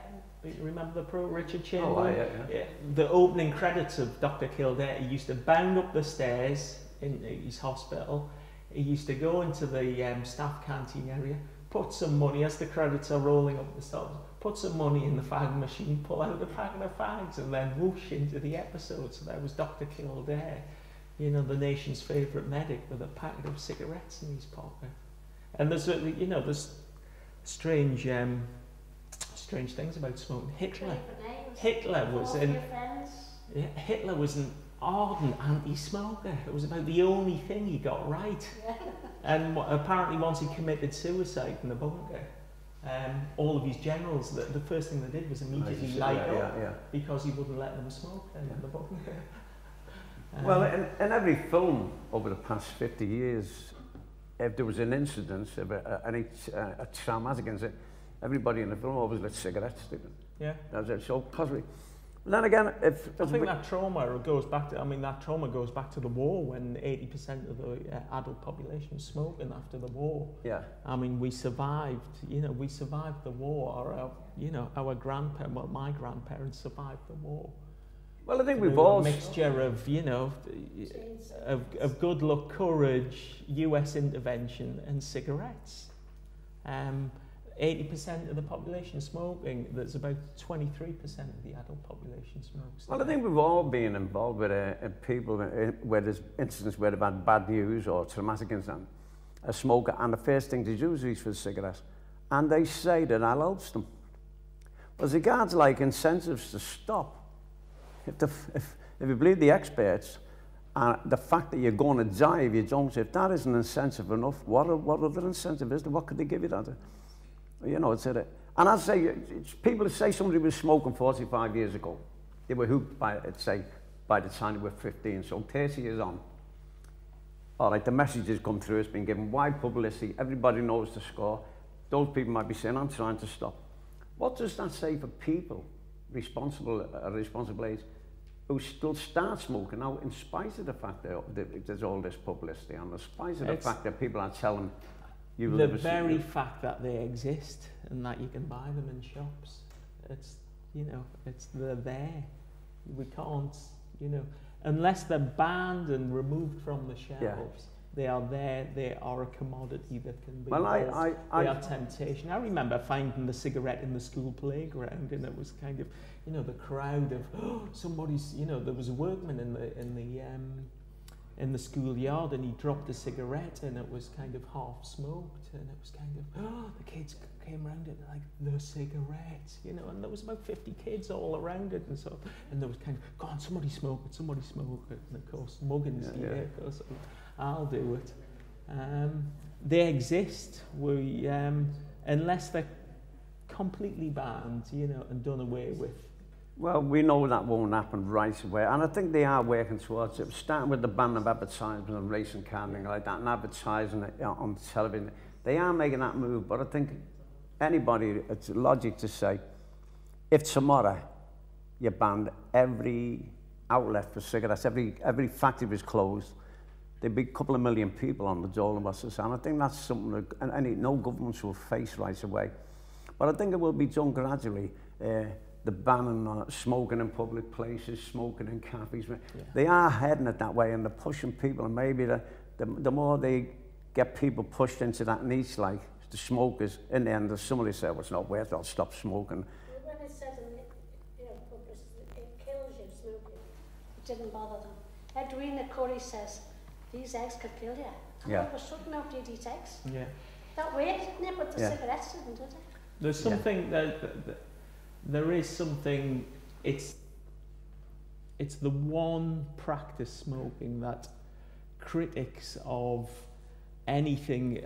you remember the pro, Richard Chamberlain? Oh, yeah. The opening credits of Dr. Kildare, he used to bound up the stairs in his hospital. He used to go into the staff canteen area, put some money, as the credits are rolling up the stairs, put some money in the fag machine, pull out a packet of fags, and then whoosh into the episode. So there was Dr. Kildare, the nation's favourite medic, with a packet of cigarettes in his pocket. And there's strange things about smoking. Hitler was an ardent anti-smoker. It was about the only thing he got right. And apparently once he committed suicide in the bunker, all of his generals, the first thing they did was immediately light up because he wouldn't let them smoke in the bunker. Well, in every film over the past 50 years, if there was an incident, a traumatic incident, everybody in the film always lit cigarettes, didn't Yeah. That's it. So, possibly. But then again, if I think that trauma goes back to, I mean, that trauma goes back to the war when 80% of the adult population was smoking after the war. Yeah. I mean, we survived, you know, we survived the war, or our, you know, our grandparents, well, my grandparents survived the war. Well, I think we've Through all... a mixture of, you know, of good luck, courage, US intervention and cigarettes. 80% of the population smoking, there's about 23% of the adult population smokes. Well, I think we've all been involved with people where there's incidents where they've had bad news or traumatic incident, a smoker, and the first thing they do is reach for cigarettes. And they say that that helps them. But as regards like incentives to stop, if you believe the experts, the fact that you're going to die if you don't, if that isn't incentive enough, what other incentive is there? What could they give you that? You know, it's and I'd say, people say somebody was smoking 45 years ago. They were hooked by it, say, by the time they were 15, so 30 years on. All right, the message has come through, it's been given wide publicity, everybody knows the score. Those people might be saying, I'm trying to stop. What does that say for people, responsible age, who still start smoking now, in spite of the fact that there's all this publicity, and in spite of the fact that people are telling you the very fact that they exist and that you can buy them in shops, it's, you know, they're there. We can't, you know, unless they're banned and removed from the shelves, they are there, they are a commodity that can be bought. They are temptation. I remember finding the cigarette in the school playground, and it was kind of, you know, the crowd of, oh, somebody's, you know, there was a workman in the schoolyard, and he dropped a cigarette, and it was kind of half smoked, and it was kind of, oh, the kids came around it like, the cigarette, you know, and there was about 50 kids all around it, and so, and there was kind of, go on, somebody smoke it, and of course, muggins, of course, I'll do it. They exist, unless they're completely banned, you know, and done away with. Well, we know that won't happen right away, and I think they are working towards it, starting with the ban of advertising and racing cars and like that, and advertising it on television. They are making that move, but I think anybody, it's logic to say, if tomorrow you banned every outlet for cigarettes, every factory was closed, there'd be a couple of million people on the dole buses, and I think that's something that no governments will face right away. But I think it will be done gradually. The banning on smoking in public places, smoking in cafes. Yeah. They are heading it that way, and they're pushing people, and maybe the more they get people pushed into that niche, like the smokers, in the end, somebody said, well, it's not worth it, I'll stop smoking. When it said in the publicity, it kills you, smoking, it didn't bother them. Edwina Curry says, these eggs could kill you. And all of a sudden, now you'd eat eggs. Yeah. That worked, didn't it? But the cigarettes didn't, did it? There's something there is something, it's the one practice, smoking, that critics of anything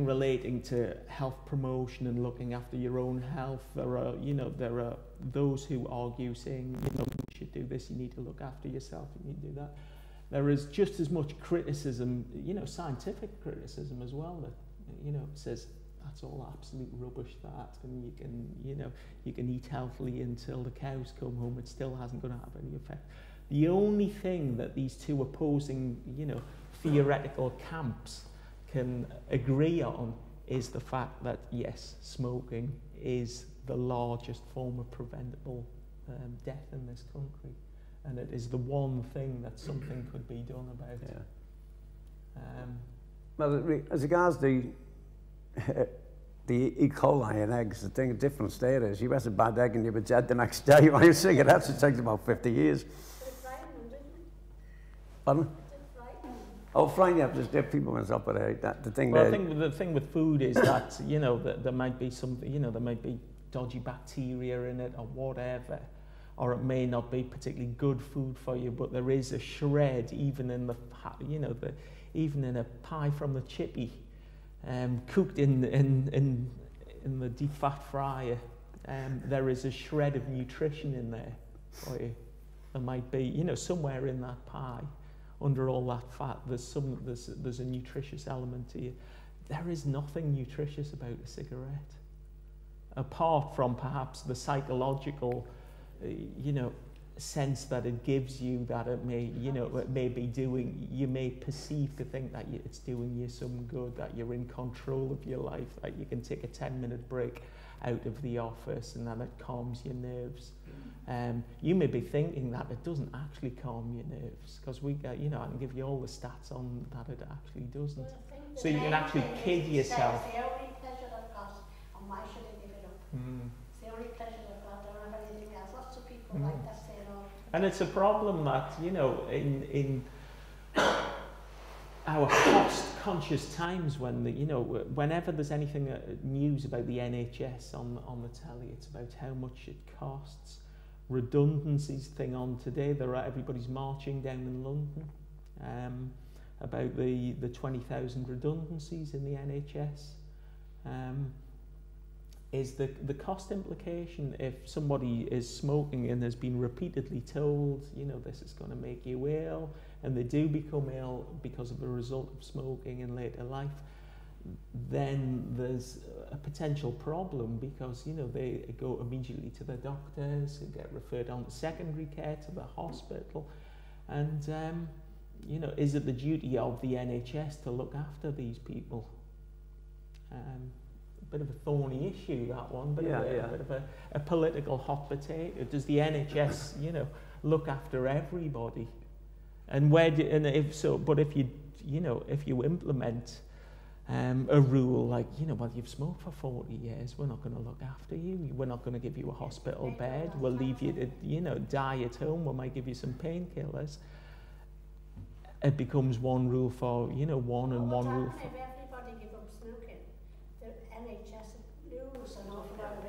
relating to health promotion and looking after your own health, there are those who argue saying, you know, you should do this, you need to look after yourself, you need to do that. There is just as much criticism, you know, scientific criticism as well, that, you know, says that's all absolute rubbish, that, and you can eat healthily until the cows come home, it still hasn't going to have any effect. The only thing that these two opposing, you know, theoretical camps can agree on is the fact that, yes, smoking is the largest form of preventable death in this country, and it is the one thing that something could be done about it. Well, as regards the E. coli in eggs, the thing, the difference there is you ate a bad egg and you were dead the next day. When you cigarettes, it takes about 50 years. Pardon? Oh, frying, yeah, there's people went up with the thing. Well, I think the thing with food is that, you know, that there might be something, you know, there might be dodgy bacteria in it or whatever, or it may not be particularly good food for you, but there is a shred, even in the, you know, even in a pie from the chippy, cooked in the deep fat fryer, there is a shred of nutrition in there for you. There might be, you know, somewhere in that pie, under all that fat, there's a nutritious element to you. There is nothing nutritious about a cigarette. apart from perhaps the psychological, you know, sense that it gives you, that it may, you know, it may be doing, you may perceive to think that it's doing you some good, that you're in control of your life, that you can take a 10-minute break out of the office and that it calms your nerves. You may be thinking that it doesn't actually calm your nerves, because we, you know, I can give you all the stats on that it actually doesn't. Well, So you can actually kid yourself. It's the only pleasure I've got, and why should I give it up? It's the only pleasure I've got, I don't have anything else. Lots of people like that saying, oh. And it's a problem that, you know, in our cost-conscious times, when the, you know, whenever there's anything news about the NHS on the telly, it's about how much it costs. Redundancies thing on today, everybody's marching down in London about the 20,000 redundancies in the NHS. Is the cost implication if somebody is smoking and has been repeatedly told, you know, this is going to make you ill, and they do become ill because of the result of smoking in later life, then there's a potential problem, because, you know, they go immediately to the doctors and get referred on to secondary care, to the hospital, and you know, is it the duty of the NHS to look after these people? A bit of a thorny issue, that one, but a bit of a political hot potato. Does the NHS, you know, look after everybody? And where do, and if so, but if you, you know, if you implement a rule like, you know, well, you've smoked for 40 years, we're not going to look after you, we're not going to give you a hospital bed, we'll leave you to, you know, die at home, we might give you some painkillers. It becomes one rule for, you know, one and one rule for... If everybody give up smoking, the NHS lose an awful lot of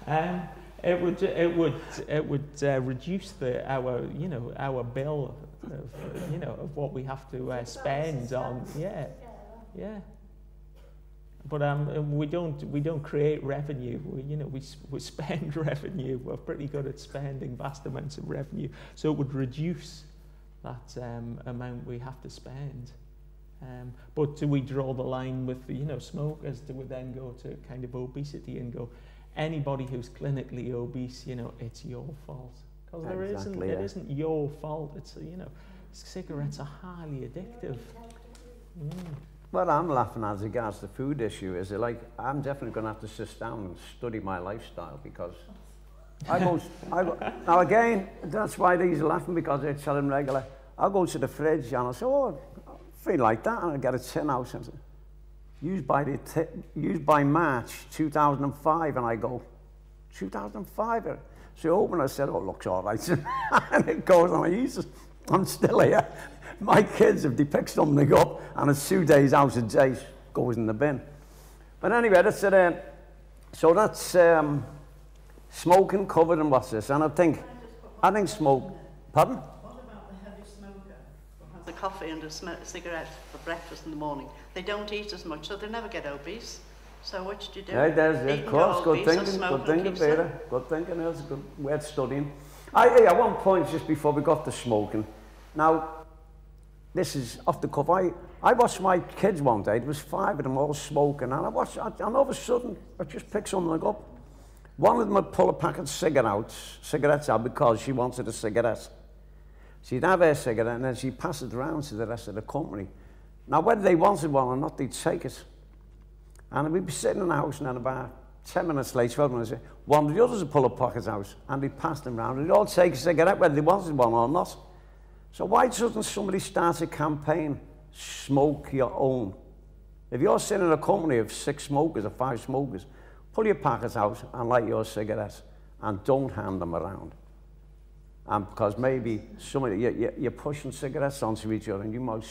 revenue. It would reduce our, you know, our bill of, you know, of what we have to spend on, yeah. But we don't create revenue. You know, we spend revenue. We're pretty good at spending vast amounts of revenue. So it would reduce that amount we have to spend. But do we draw the line with, you know, smokers? Do we then go to kind of obesity and go, anybody who's clinically obese, you know, it's your fault? Because it isn't your fault. It's, you know, cigarettes are highly addictive. What I'm laughing at as regards the food issue is that, like, I'm definitely going to have to sit down and study my lifestyle, because I go, now again, that's why these are laughing, because they tell them regular. I'll go to the fridge and I'll say, oh, I feel like that, and I'll get a tin out and say, used by March 2005, and I go, 2005? So I open, I said, oh, it looks all right. And it goes on, Jesus, I'm still here. My kids, if they pick something up and it's 2 days out of date, goes in the bin. But anyway, that's it. So that's smoking covered, and what's this? And I think smoke. Pardon? What about the heavy smoker who has a coffee and a cigarette for breakfast in the morning? They don't eat as much, so they never get obese. So what do you do? Yeah, of course. Good thinking, Peter. Good thinking. That's a good way of studying. At one point, just before we got to smoking, now, this is off the cuff. I watched my kids one day. There was 5 of them all smoking, and and all of a sudden, I just picked something up. One of them would pull a packet of cigarettes out because she wanted a cigarette. She'd have her cigarette, and then she'd pass it around to the rest of the company. Now, whether they wanted one or not, they'd take it. And we'd be sitting in the house, and then about 10 minutes later, 12 minutes later, one of the others would pull a pocket out, and they'd pass them around, and they'd all take a cigarette, whether they wanted one or not. So why doesn't somebody start a campaign, smoke your own? If you're sitting in a company of 6 smokers or 5 smokers, pull your packets out and light your cigarettes, and don't hand them around. Because maybe you're pushing cigarettes onto each other, and you might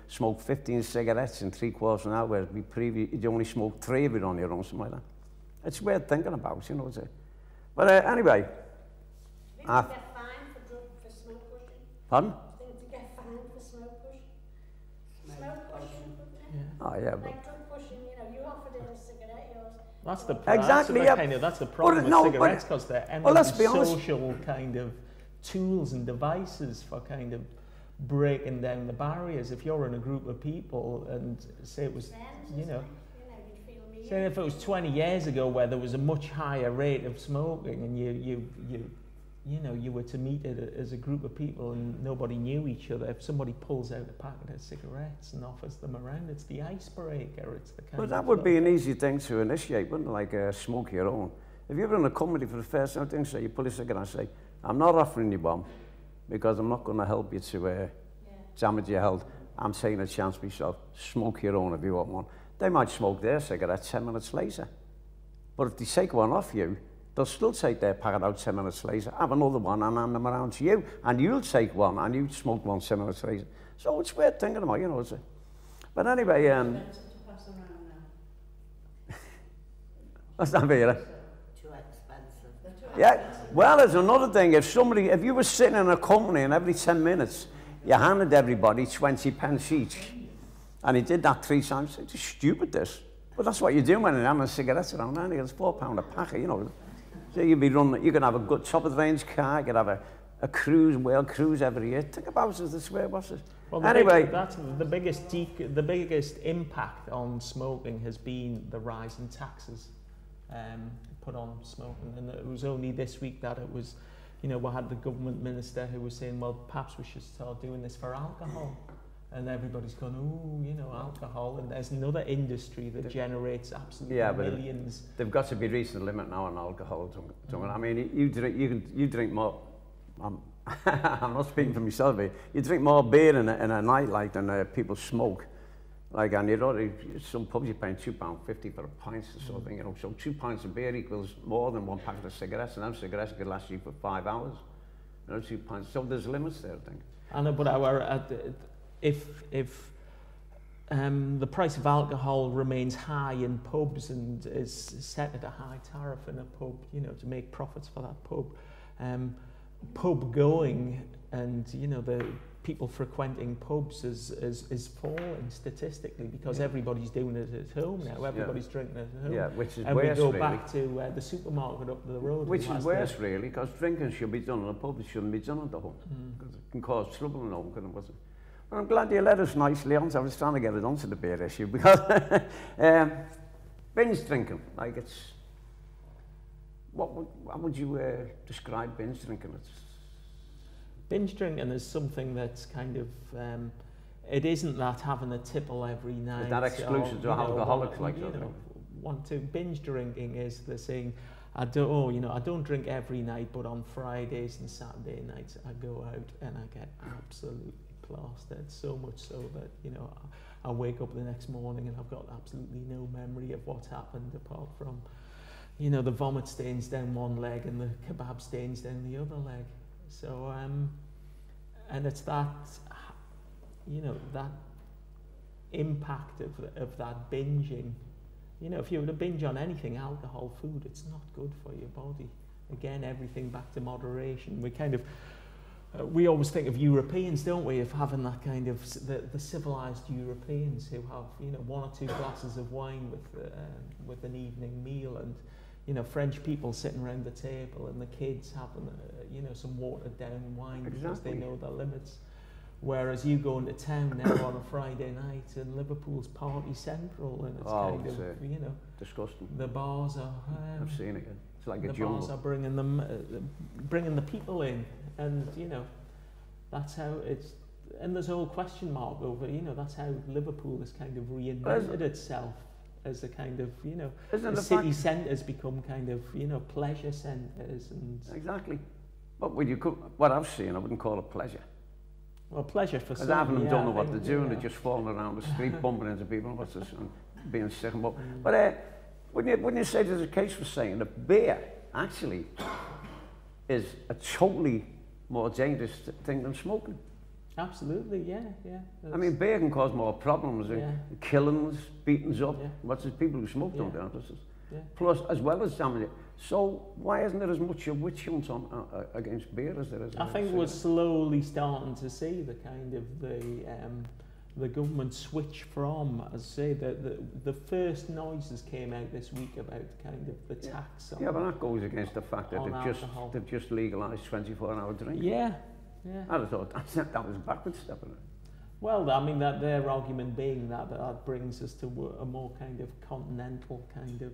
smoke 15 cigarettes in 3/4 of an hour, whereas you only smoke 3 of it on your own, something like that. It's worth thinking about, you know. But anyway. Did you get fined for smoke pushing? Pardon? Did you get fined for smoke pushing? Smoke pushing? Yeah. Oh, yeah. Like drug pushing, you know, you offered a cigarette, yours. That's the exactly. That's the problem with cigarettes, because they're endless social kind of tools and devices for kind of breaking down the barriers. If you're in a group of people and say it was, you know, you'd feel So if it was 20 years ago where there was a much higher rate of smoking and you were to meet it as a group of people and nobody knew each other, if somebody pulls out a packet of cigarettes and offers them around, it's the icebreaker, it's the kind But of... that would be an easy thing to initiate, wouldn't it? Like smoke your own. If you're in a company for the first time, say you pull a cigarette and say, I'm not offering you one because I'm not going to help you to damage your health. I'm taking a chance myself. Smoke your own if you want one. They might smoke their cigarette 10 minutes later. But if they take one off you, they'll still take their packet out 10 minutes later, have another one and hand them around to you. And you'll take one and you smoke one 10 minutes later. So it's worth thinking about, you know. But anyway, what's that, Vera? Too expensive. Yeah, well, there's another thing. If you were sitting in a company and every 10 minutes you handed everybody 20 pence each, and he did that 3 times, it's just stupid, this. But that's what you do when you're having cigarettes around, and it's £4 a packet, you know. So you can have a good top-of-the-range car, you can have a cruise, world cruise every year. Think about it, this way, what's it? Well, anyway, that's the biggest impact on smoking has been the rise in taxes put on smoking, and it was only this week that it was, you know, we had the government minister who was saying, well, perhaps we should start doing this for alcohol. And everybody's gone, oh, you know, alcohol, and there's another industry that generates absolutely millions. They've got to be reaching the limit now on alcohol. I mean, you drink more. I'm not speaking for myself here. You drink more beer in a night like than people smoke. Like, and you'd already, some pubs you're paying £2.50 for a pint or something, you know. So 2 pints of beer equals more than 1 packet of cigarettes, and them cigarettes could last you for 5 hours. You know, 2 pints. So there's limits there, I think. I know, but if the price of alcohol remains high in pubs and is set at a high tariff in a pub, you know, to make profits for that pub, pub going and, you know, the people frequenting pubs is falling statistically because everybody's doing it at home now. Everybody's drinking it at home. Yeah, which is and worse, we go really. back to the supermarket up the road. Which is worse, really, because drinking should be done in a pub. It shouldn't be done at the home. Because it can cause trouble in home. Well, I'm glad you led us nicely on. I was trying to get it onto the beer issue because binge drinking, like it's. How would you describe binge drinking? Binge drinking is something that's kind of, it isn't that having a tipple every night. Is that exclusive to alcoholics like that? Binge drinking is the saying, I don't drink every night, but on Fridays and Saturday nights I go out and I get absolutely plastered, so much so that, you know, I wake up the next morning and I've got absolutely no memory of what's happened apart from, you know, the vomit stains down one leg and the kebab stains down the other leg. So, and it's that, you know, that impact of that binging. You know, if you were to binge on anything, alcohol, food, it's not good for your body. Again, everything back to moderation. We kind of, we always think of Europeans, don't we, of having that kind of, the civilized Europeans who have, you know, 1 or 2 glasses of wine with an evening meal, and, you know, French people sitting around the table and the kids having, you know, some watered down wine because they know their limits. Whereas you go into town now on a Friday night and Liverpool's party central, and it's kind of, you know, disgusting. The bars are. I've seen it. It's like a jungle. The bars are bringing the people in, and, you know, that's how it's. And there's a whole question mark over, you know, that's how Liverpool has kind of reinvented itself as a kind of, you know, the city centres become kind of, you know, pleasure centres and. Exactly. But what I've seen, I wouldn't call it pleasure. Well, pleasure for some. Because I haven't done what they're doing. They're just falling around the street, bumping into people, and being sick. But wouldn't you say there's a case for saying that beer actually is a totally more dangerous thing than smoking? Absolutely, yeah. I mean, beer can cause more problems, killings, beatings up. What's the people who smoke don't do that. Plus, as well as damage. So why isn't there as much a witch hunt on against beer as there is? I think we're slowly starting to see the kind of the government switch from, as I say, the first noises came out this week about kind of the tax on. Yeah, but that goes against the fact that they've just legalised 24-hour drinking. Yeah. I'd have thought that was a backward step in it. Well, I mean, that their argument being that brings us to a more kind of continental kind of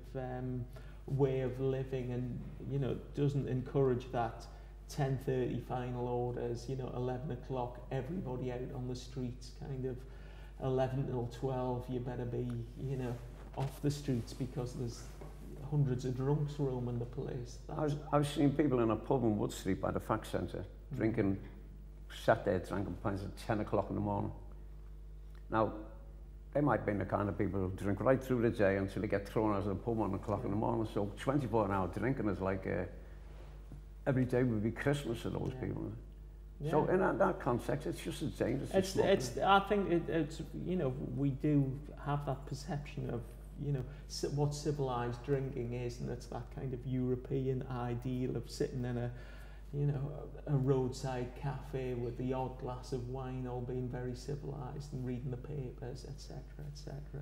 way of living, and you know, doesn't encourage that 10:30 final orders, you know, 11 o'clock everybody out on the streets, kind of 11 till 12 you better be, you know, off the streets because there's hundreds of drunks roaming the place. I've seen people in a pub in Wood Street by the Fact Centre drinking, sat there drinking pints at 10 o'clock in the morning. Now, they might be the kind of people who drink right through the day until they get thrown out of the pub 1 o'clock in the morning. So 24-hour drinking is like every day would be Christmas to those people. Yeah. So in that context, it's just as dangerous. I think it's, you know, we do have that perception of, you know, what civilized drinking is, and it's that kind of European ideal of sitting in a, you know, a roadside cafe with the odd glass of wine, all being very civilized and reading the papers, etc., etc.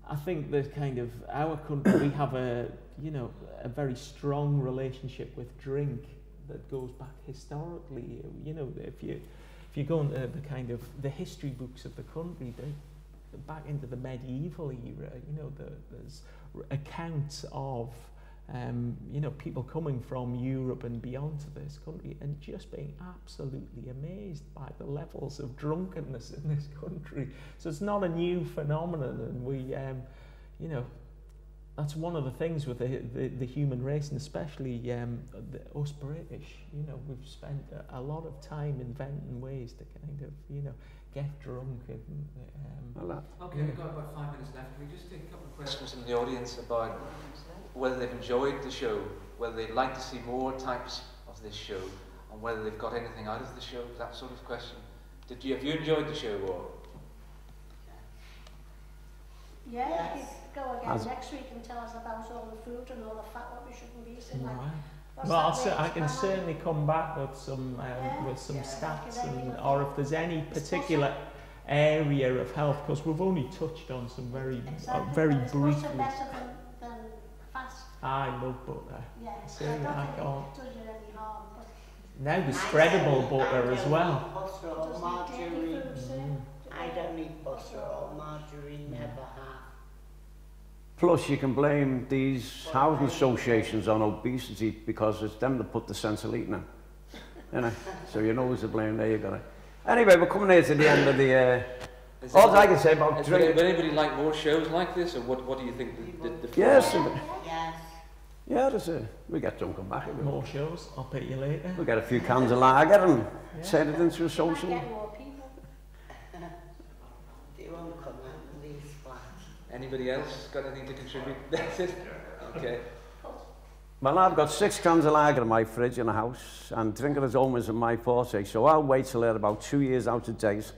I think that kind of our country, we have a, you know, a very strong relationship with drink that goes back historically. You know, if you go into the kind of the history books of the country, back into the medieval era, you know, there's accounts of you know, people coming from Europe and beyond to this country and just being absolutely amazed by the levels of drunkenness in this country. So it's not a new phenomenon, and we, you know, that's one of the things with the human race, and especially us British. You know, we've spent a lot of time inventing ways to kind of, you know, get drunk. And, okay, we've got about 5 minutes left. Can we just take a couple of questions from the audience about whether they've enjoyed the show, whether they'd like to see more types of this show, and whether they've got anything out of the show, that sort of question. Have you enjoyed the show, or? Yeah, yes. You could go again next week and tell us about all the food and all the fat what we shouldn't be eating. Like, well, I can certainly come back with some stats, and, or if there's any particular area of health, because we've only touched on some very briefly. Butter better than fat. I love butter. Yeah, See, I don't I think can't. it does you any harm. Now the spreadable butter as well. Butter or margarine. I don't eat butter or margarine, never have. Plus, you can blame these housing associations on obesity because it's them that put the sense of eating in. You know, so you know who's to blame. There you go. Anyway, we're coming here to the end of the. All I can say about drinking. Would anybody like more shows like this, or what do you think? Yes. Yes. Yeah, we get drunk and back. More shows. I'll pay you later. We get a few cans of lager and turn it into a social. Get more people. They won't come out in these flats. Anybody else got anything to contribute? That's it. Okay. Well, I've got 6 cans of lager in my fridge in the house, and drinking at home isn't my forte, so I'll wait till they're about 2 years out of date,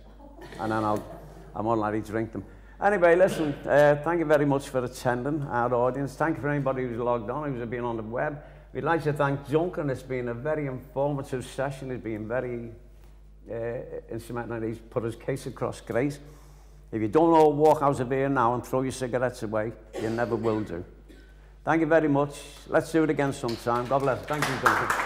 and then I'm more likely to drink them. Anyway, listen, thank you very much for attending our audience. Thank you for anybody who's logged on, who's been on the web. We'd like to thank Duncan. It's been a very informative session. It's been very instrumental. He's put his case across great. If you don't all walk out of here now and throw your cigarettes away, you never will do. Thank you very much. Let's do it again sometime. God bless. Thank you, Duncan.